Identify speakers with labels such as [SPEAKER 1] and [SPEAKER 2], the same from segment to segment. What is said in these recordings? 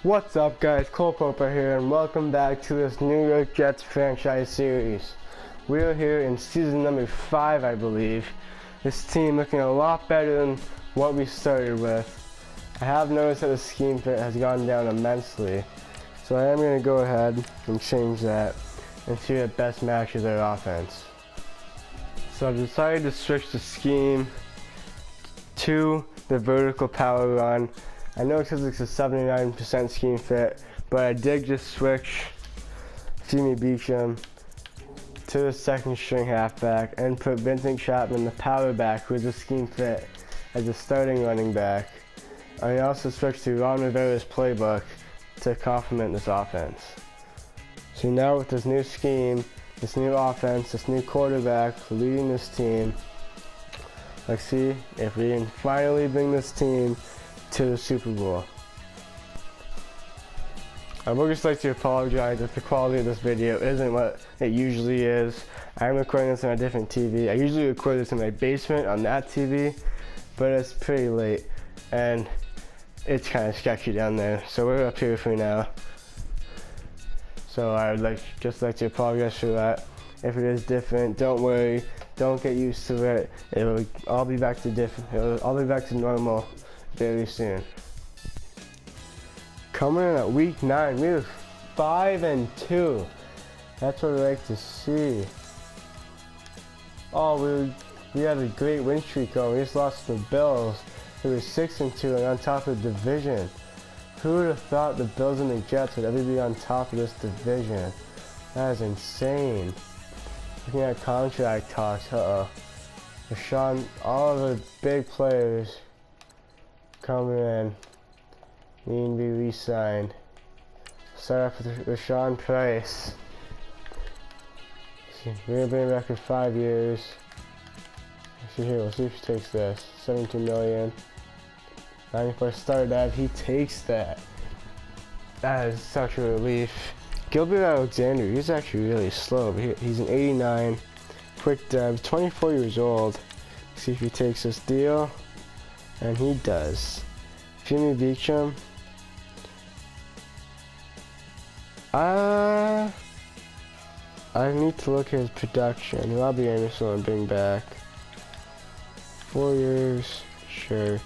[SPEAKER 1] What's up guys, Cole Popa here and welcome back to this New York Jets franchise series. We are here in season number 5 I believe. This team looking a lot better than what we started with. I have noticed that the scheme fit has gone down immensely. So I am going to go ahead and change that and see what best matches our offense. So I've decided to switch the scheme to the vertical power run. I know it says it's a 79% scheme fit, but I did just switch Jimmy Beecham to the second string halfback and put Vincent Chapman, the power back, who is a scheme fit, as a starting running back. I also switched to Ron Rivera's playbook to complement this offense. So now with this new scheme, this new offense, this new quarterback leading this team, let's see if we can finally bring this team to the Super Bowl. I would just like to apologize if the quality of this video isn't what it usually is. I'm recording this on a different TV. I usually record this in my basement on that TV, but it's pretty late and it's kind of sketchy down there. So we're up here for now. So I would just like to apologize for that. If it is different, don't worry. Don't get used to it. I'll be back to normal very soon. Coming in at week 9, we are 5-2. That's what we like to see. Oh, we had a great win streak going. We just lost to the Bills. We were 6-2 and on top of the division. Who would have thought the Bills and the Jets would ever be on top of this division? That is insane. Looking at contract talks, Rashawn, all of the big players coming in, needing to be re-signed. Start off with Rashawn Price. We're gonna bring him back for 5 years. We'll see if he takes this. $72 million. 94 star dev, he takes that. That is such a relief. Gilbert Alexander, he's actually really slow, but he's an 89. Quick dev, 24 years old. See if he takes this deal. And he does. Jimmy Beecham. I need to look at his production. Robbie Anderson I'll bring back. 4 years, sure.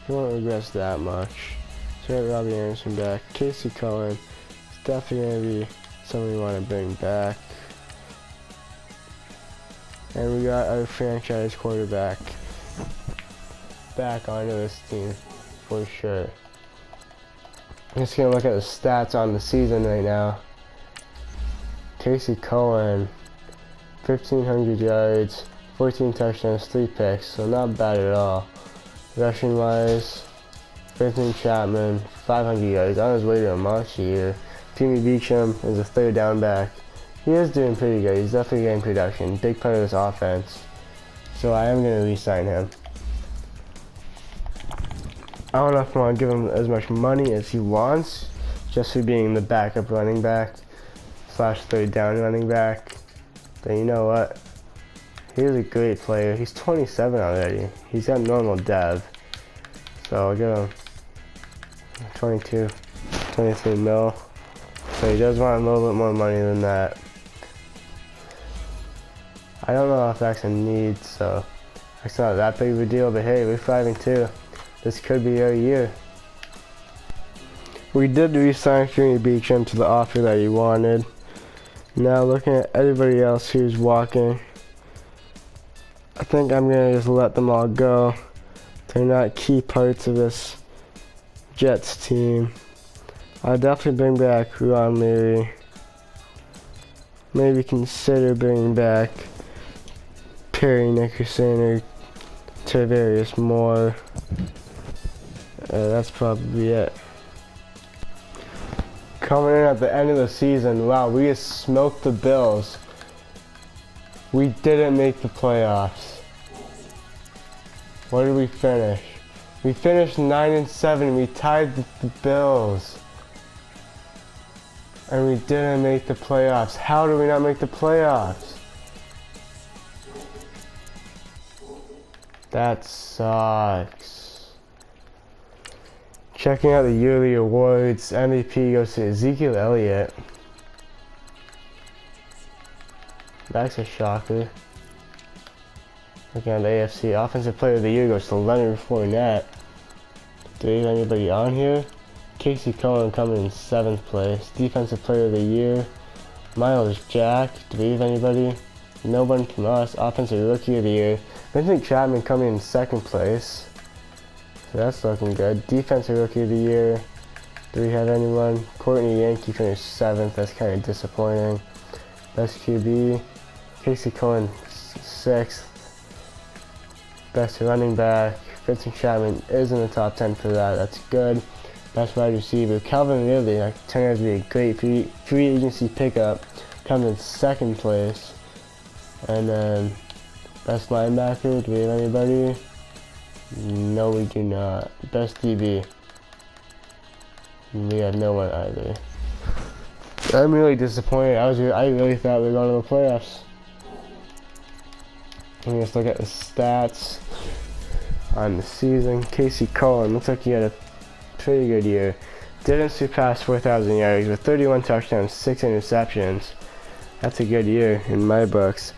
[SPEAKER 1] He won't regress that much. So get Robbie Anderson back. Casey Cohen is definitely going to be something we want to bring back. And we got our franchise quarterback back onto this team for sure. I'm just gonna look at the stats on the season right now. Casey Cohen, 1,500 yards, 14 touchdowns, 3 picks, so not bad at all. Rushing wise, Vincent Chapman, 500 yards, on his way to a monster year. Jimmy Beecham is a third down back. He is doing pretty good. He's definitely getting production, big part of this offense. So I am gonna re-sign him. I don't know if I want to give him as much money as he wants, just for being the backup running back / third down running back. But you know what? He's a great player. He's 27 already. He's got normal dev. So I'll give him 23 mil. So he does want a little bit more money than that. I don't know if that's a need, so it's not that big of a deal, but hey, we're 5-2. This could be our year. We did re-sign Jimmy Beecham to the offer that he wanted. Now looking at everybody else who's walking, I think I'm gonna just let them all go. They're not key parts of this Jets team. I'll definitely bring back Ron Leary. Maybe consider bringing back Perry Nickerson or Tavarius Moore. That's probably it. Coming in at the end of the season, wow, we just smoked the Bills. We didn't make the playoffs. What did we finish? We finished 9-7. We tied the Bills. And we didn't make the playoffs. How did we not make the playoffs? That sucks. Checking out the yearly awards, MVP goes to Ezekiel Elliott. That's a shocker. Looking at the AFC, Offensive Player of the Year goes to Leonard Fournette. Do we have anybody on here? Casey Cohen coming in 7th place. Defensive Player of the Year, Miles Jack. Do we have anybody? No one from us. Offensive Rookie of the Year, Vincent Chapman coming in 2nd place. So that's looking good. Defensive Rookie of the Year. Do we have anyone? Courtney Yankee finished 7th. That's kind of disappointing. Best QB, Casey Cohen 6th. Best running back, Vincent Chapman is in the top 10 for that. That's good. Best wide receiver, Calvin Ridley, that turned out to be a great free agency pickup, comes in 2nd place. And then best linebacker, do we have anybody? No, we do not. Best DB, we have no one either. I'm really disappointed. I really thought we were going to the playoffs. Let me just look at the stats on the season. Casey Cohen looks like he had a pretty good year. Didn't surpass 4,000 yards with 31 touchdowns, 6 interceptions. That's a good year in my books.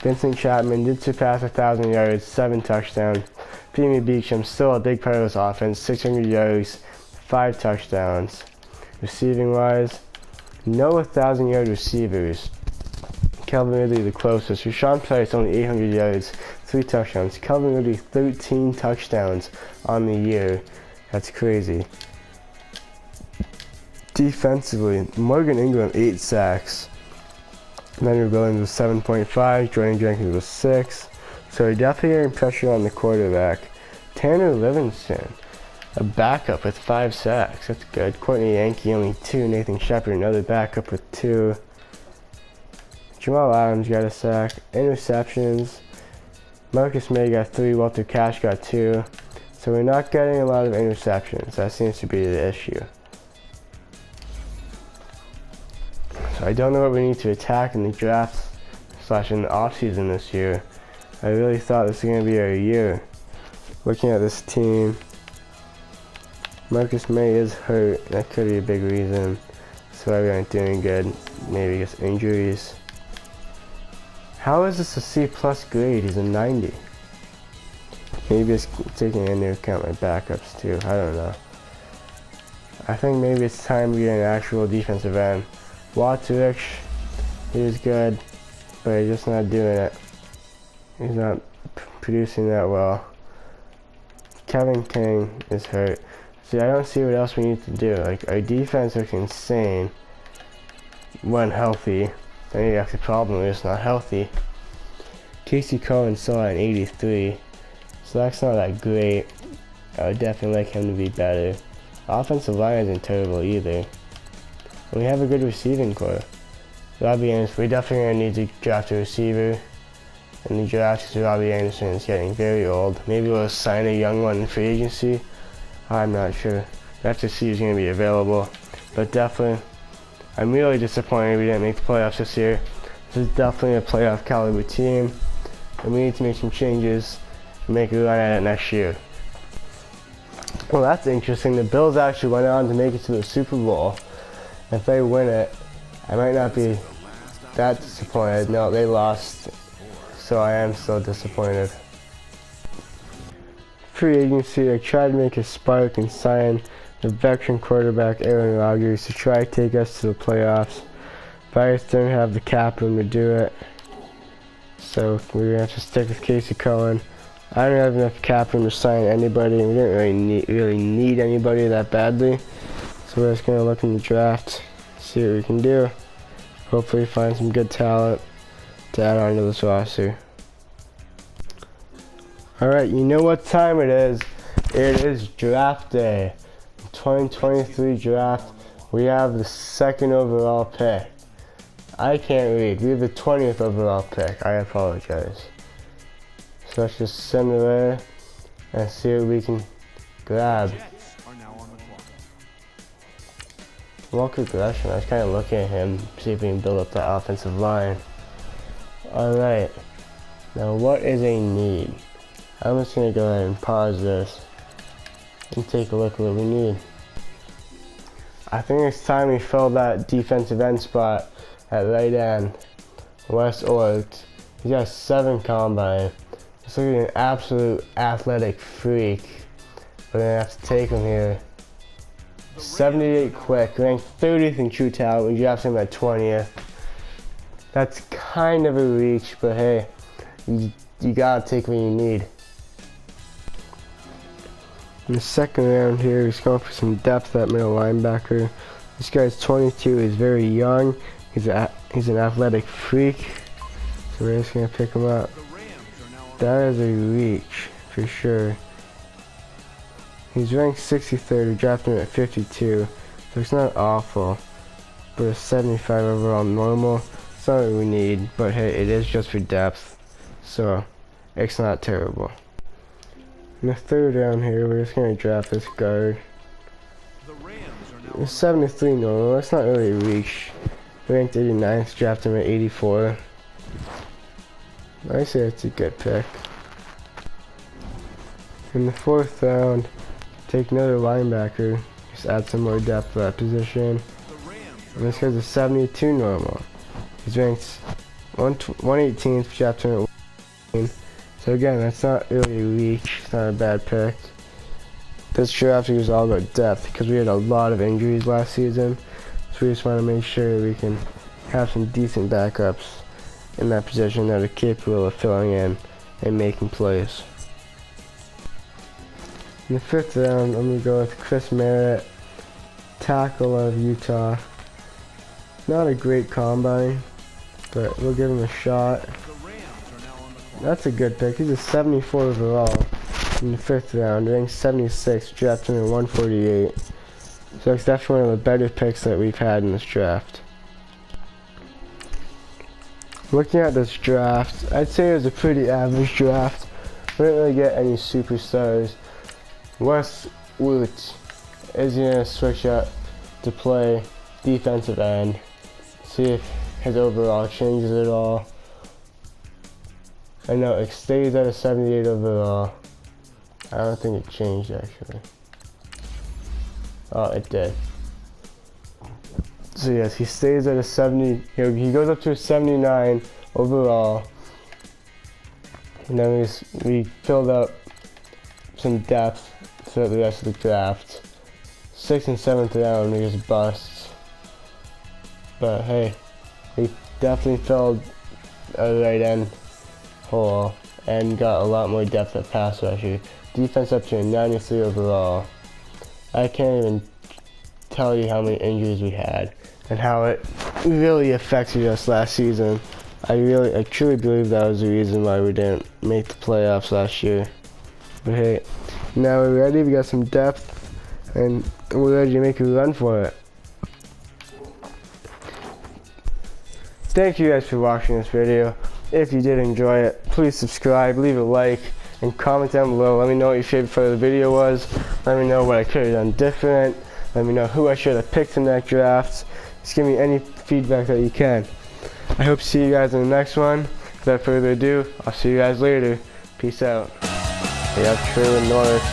[SPEAKER 1] Vincent Chapman did surpass 1,000 yards, 7 touchdowns. Jimmy Beecham still a big part of this offense, 600 yards, 5 touchdowns. Receiving wise, no 1,000-yard receivers. Calvin Ridley the closest. Rashawn Price only 800 yards, 3 touchdowns. Calvin Ridley 13 touchdowns on the year. That's crazy. Defensively, Morgan Ingram 8 sacks. Leonard Williams was 7.5. Jordan Jenkins was 6. So we're definitely getting pressure on the quarterback. Tanner Livingston, a backup with 5 sacks. That's good. Courtney Yankee only 2. Nathan Shepard, another backup with 2. Jamal Adams got a sack. Interceptions, Marcus May got 3. Walter Cash got 2. So we're not getting a lot of interceptions. That seems to be the issue. So I don't know what we need to attack in the draft / in the offseason this year. I really thought this was going to be our year. Looking at this team, Marcus May is hurt. That could be a big reason. That's why we aren't doing good. Maybe just injuries. How is this a C+ grade? He's a 90. Maybe it's taking into account my backups too. I don't know. I think maybe it's time we get an actual defensive end. Watrich, he was good, but he's just not doing it. He's not producing that well. Kevin King is hurt. See, I don't see what else we need to do. Like, our defense looks insane when healthy. Maybe that's the problem, it's not healthy. Casey Cohen still at an 83, so that's not that great. I would definitely like him to be better. Offensive line isn't terrible either. And we have a good receiving core. Robbie Anderson, we're definitely going to need to draft a receiver in the draft because Robbie Anderson is getting very old. Maybe we'll sign a young one in free agency. I'm not sure. We have to see who's going to be available. But definitely, I'm really disappointed we didn't make the playoffs this year. This is definitely a playoff caliber team, and we need to make some changes and make a run at it next year. Well, that's interesting. The Bills actually went on to make it to the Super Bowl. If they win it, I might not be that disappointed. No, they lost, so I am still disappointed. Free agency, I tried to make a spark and sign the veteran quarterback Aaron Rodgers to try to take us to the playoffs. But I just didn't have the cap room to do it, so we're going to have to stick with Casey Cohen. I don't have enough cap room to sign anybody, and we didn't really need anybody that badly. So we're just going to look in the draft, see what we can do. Hopefully find some good talent to add on to this roster. Alright, you know what time it is. It is draft day. 2023 draft. We have the 2nd overall pick. I can't read. We have the 20th overall pick. I apologize. So let's just send it there and see what we can grab. Walker Gresham, I was kind of looking at him, see if we can build up the offensive line. Alright, now what is a need? I'm just going to go ahead and pause this and take a look at what we need. I think it's time we fill that defensive end spot at right end. Wes Ort. He's got 7 combine. He's looking like an absolute athletic freak. We're gonna have to take him here. 78 quick, ranked 30th in true talent. We drafted him at 20th. That's kind of a reach, but hey, you gotta take what you need. In the second round here, he's going for some depth at middle linebacker. This guy's 22. He's very young. He's an athletic freak. So we're just gonna pick him up. That is a reach for sure. He's ranked 63rd. We drafted him at 52, so it's not awful. But a 75 overall normal. It's not what we need, but hey, it is just for depth, so it's not terrible. In the third round here, we're just gonna draft this guard. It's 73 normal. That's not really a reach. Ranked 89th. Drafted him at 84. I say that's a good pick. In the fourth round, take another linebacker, just add some more depth to that position. And this guy's a 72 normal. He's ranked 118th, drafted him at 1. So again, that's not really a reach, it's not a bad pick. This draft was all about depth because we had a lot of injuries last season. So we just want to make sure we can have some decent backups in that position that are capable of filling in and making plays. In the fifth round, I'm going to go with Chris Merritt, tackle of Utah. Not a great combine, but we'll give him a shot. That's a good pick. He's a 74 overall in the fifth round, ranked 76, drafted in 148. So it's definitely one of the better picks that we've had in this draft. Looking at this draft, I'd say it was a pretty average draft. We didn't really get any superstars. Wes Ort is going to switch up to play defensive end. See if his overall changes at all. I know it stays at a 78 overall. I don't think it changed actually. Oh, it did. So yes, he stays at a 70. He goes up to a 79 overall. And then we filled up some depth throughout the rest of the draft. 6th and 7th round we just busts. But hey, we definitely filled a right end hole and got a lot more depth at pass rusher. Defense up to a 93 overall. I can't even tell you how many injuries we had and how it really affected us last season. I truly believe that was the reason why we didn't make the playoffs last year. But hey, now we're ready. We got some depth and we're ready to make a run for it. Thank you guys for watching this video. If you did enjoy it, please subscribe, leave a like, and comment down below. Let me know what your favorite part of the video was. Let me know what I could have done different. Let me know who I should have picked in that draft. Just give me any feedback that you can. I hope to see you guys in the next one. Without further ado, I'll see you guys later. Peace out. We have Traylon Norris.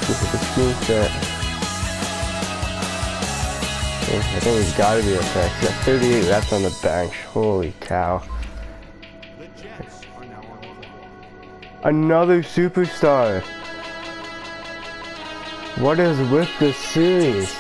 [SPEAKER 1] Look at the screenshot. I think he's got to be a pick. He's got 38 left on the bench. Holy cow. Another superstar. What is with this series?